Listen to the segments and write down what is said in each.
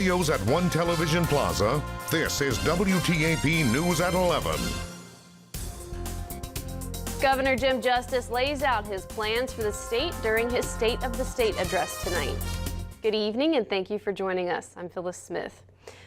Studios at One Television Plaza, this is WTAP News at 11. Governor Jim Justice lays out his plans for the state during his State of the State address tonight. Good evening and thank you for joining us. I'm Phyllis Smith.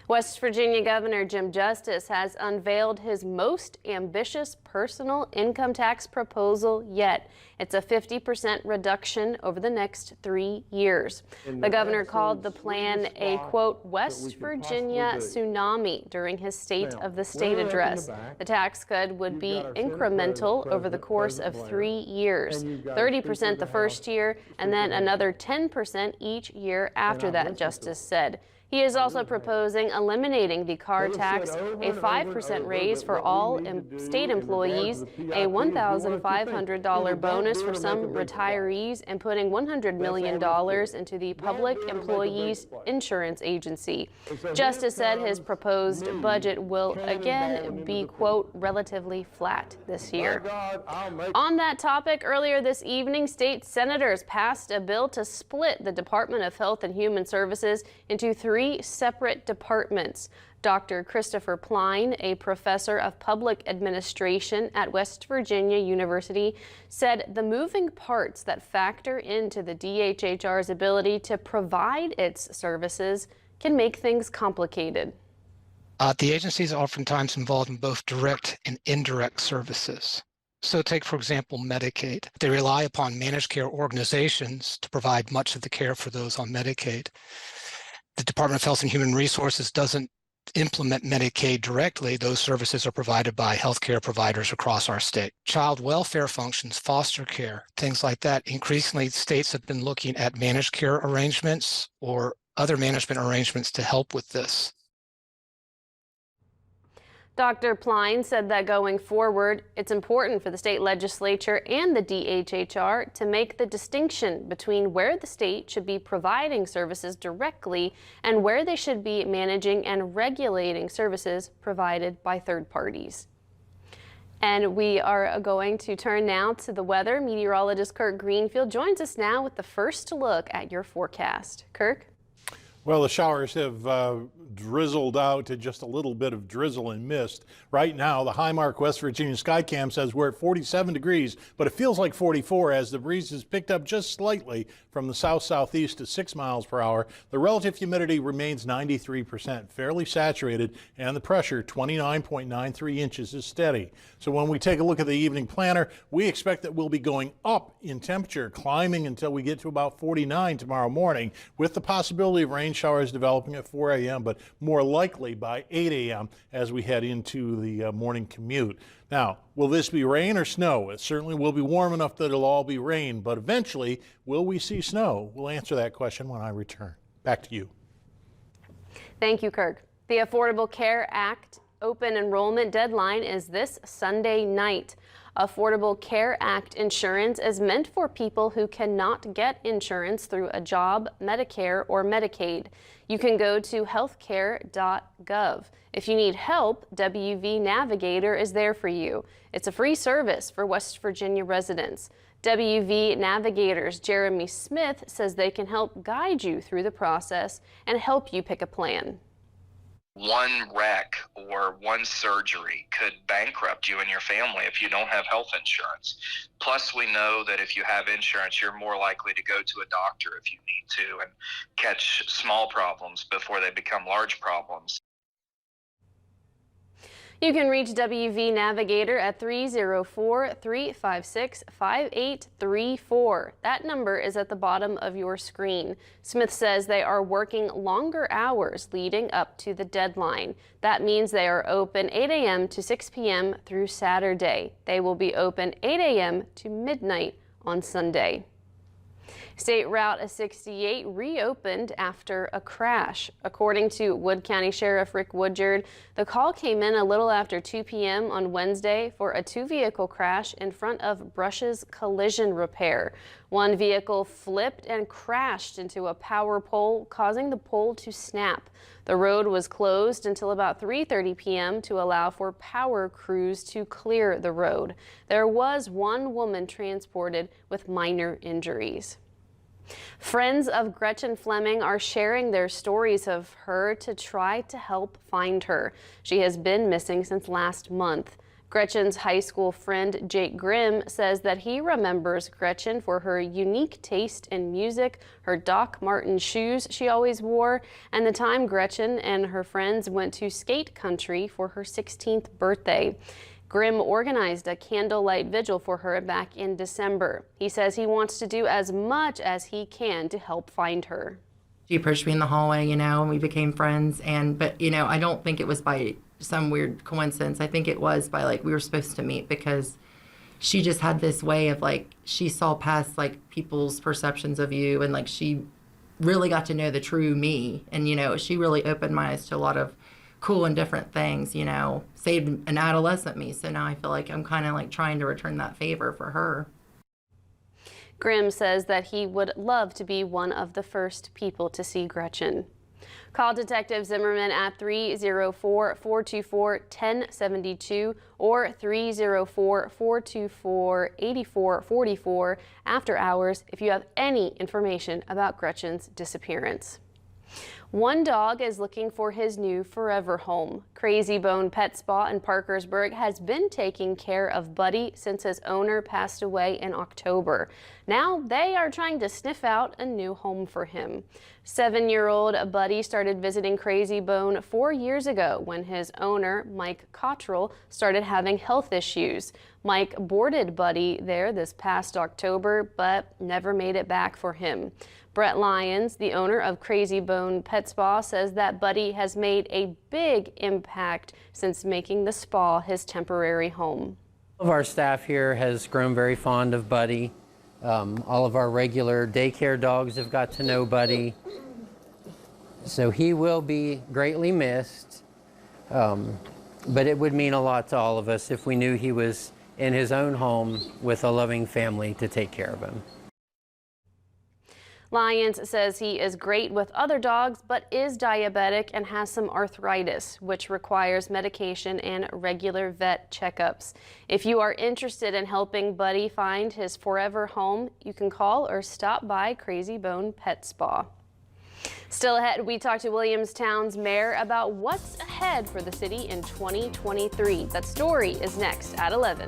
West Virginia Governor Jim Justice has unveiled his most ambitious personal income tax proposal yet. It's a 50% reduction over the next 3 years. The governor called the plan a, quote, West Virginia tsunami during his State of the State address. The tax cut would be incremental over the course of 3 years, 30% the first year and then another 10% each year after that, Justice said. He is also proposing eliminating the car tax, a 5% raise for all state employees, a $1,500 bonus for some retirees, and putting $100 million into the Public Employees Insurance Agency. Justice said his proposed budget will again be, quote, relatively flat this year. On that topic, earlier this evening, state senators passed a bill to split the Department of Health and Human Services into 3 separate departments. Dr. Christopher Pline, a professor of public administration at West Virginia University, said the moving parts that factor into the DHHR's ability to provide its services can make things complicated. The agency is oftentimes involved in both direct and indirect services. So take, for example, Medicaid. They rely upon managed care organizations to provide much of the care for those on Medicaid. The Department of Health and Human Resources doesn't implement Medicaid directly. Those services are provided by healthcare providers across our state. Child welfare functions, foster care, things like that. Increasingly, states have been looking at managed care arrangements or other management arrangements to help with this. Dr. Pline said that going forward, it's important for the state legislature and the DHHR to make the distinction between where the state should be providing services directly and where they should be managing and regulating services provided by third parties. And we are going to turn now to the weather. Meteorologist Kirk Greenfield joins us now with the first look at your forecast. Kirk? Well, the showers have drizzled out to just a little bit of drizzle and mist. Right now, the Highmark West Virginia Skycam says we're at 47 degrees, but it feels like 44 as the breeze has picked up just slightly from the south-southeast to 6 miles per hour. The relative humidity remains 93%, fairly saturated, and the pressure, 29.93 inches, is steady. So when we take a look at the evening planner, we expect that we'll be going up in temperature, climbing until we get to about 49 tomorrow morning, with the possibility of rain showers developing at 4 a.m., but more likely by 8 a.m. as we head into the morning commute. Now, will this be rain or snow? It certainly will be warm enough that it'll all be rain, but eventually, will we see snow? We'll answer that question when I return. Back to you. Thank you, Kirk. The Affordable Care Act open enrollment deadline is this Sunday night. Affordable Care Act insurance is meant for people who cannot get insurance through a job, Medicare, or Medicaid. You can go to healthcare.gov. If you need help, WV Navigator is there for you. It's a free service for West Virginia residents. WV Navigator's Jeremy Smith says they can help guide you through the process and help you pick a plan. One wreck or one surgery could bankrupt you and your family if you don't have health insurance. Plus, we know that if you have insurance, you're more likely to go to a doctor if you need to and catch small problems before they become large problems. You can reach WV Navigator at 304-356-5834. That number is at the bottom of your screen. Smith says they are working longer hours leading up to the deadline. That means they are open 8 a.m. to 6 p.m. through Saturday. They will be open 8 a.m. to midnight on Sunday. State Route 68 reopened after a crash. According to Wood County Sheriff Rick Woodyard, the call came in a little after 2 p.m. on Wednesday for a 2-vehicle crash in front of Brush's Collision Repair. One vehicle flipped and crashed into a power pole, causing the pole to snap. The road was closed until about 3:30 p.m. to allow for power crews to clear the road. There was one woman transported with minor injuries. Friends of Gretchen Fleming are sharing their stories of her to try to help find her. She has been missing since last month. Gretchen's high school friend Jake Grimm says that he remembers Gretchen for her unique taste in music, her Doc Martens shoes she always wore, and the time Gretchen and her friends went to skate country for her 16th birthday. Grimm organized a candlelight vigil for her back in December. He says he wants to do as much as he can to help find her. She approached me in the hallway, and we became friends. But I don't think it was by some weird coincidence. I think it was by we were supposed to meet, because she just had this way of she saw past people's perceptions of you, and she really got to know the true me. And she really opened my eyes to a lot of cool and different things, saved an adolescent me. So now I feel like I'm kind of trying to return that favor for her. Grimm says that he would love to be one of the first people to see Gretchen. Call Detective Zimmerman at 304-424-1072 or 304-424-8444 after hours if you have any information about Gretchen's disappearance. One dog is looking for his new forever home. Crazy Bone Pet Spa in Parkersburg has been taking care of Buddy since his owner passed away in October. Now they are trying to sniff out a new home for him. 7-year-old Buddy started visiting Crazy Bone 4 years ago when his owner, Mike Cottrell, started having health issues. Mike boarded Buddy there this past October, but never made it back for him. Brett Lyons, the owner of Crazy Bone Pet Spa, says that Buddy has made a big impact since making the spa his temporary home. All of our staff here has grown very fond of Buddy. All of our regular daycare dogs have got to know Buddy. So he will be greatly missed, but it would mean a lot to all of us if we knew he was in his own home with a loving family to take care of him. Lyons says he is great with other dogs, but is diabetic and has some arthritis, which requires medication and regular vet checkups. If you are interested in helping Buddy find his forever home, you can call or stop by Crazy Bone Pet Spa. Still ahead, we talked to Williamstown's mayor about what's ahead for the city in 2023. That story is next at 11.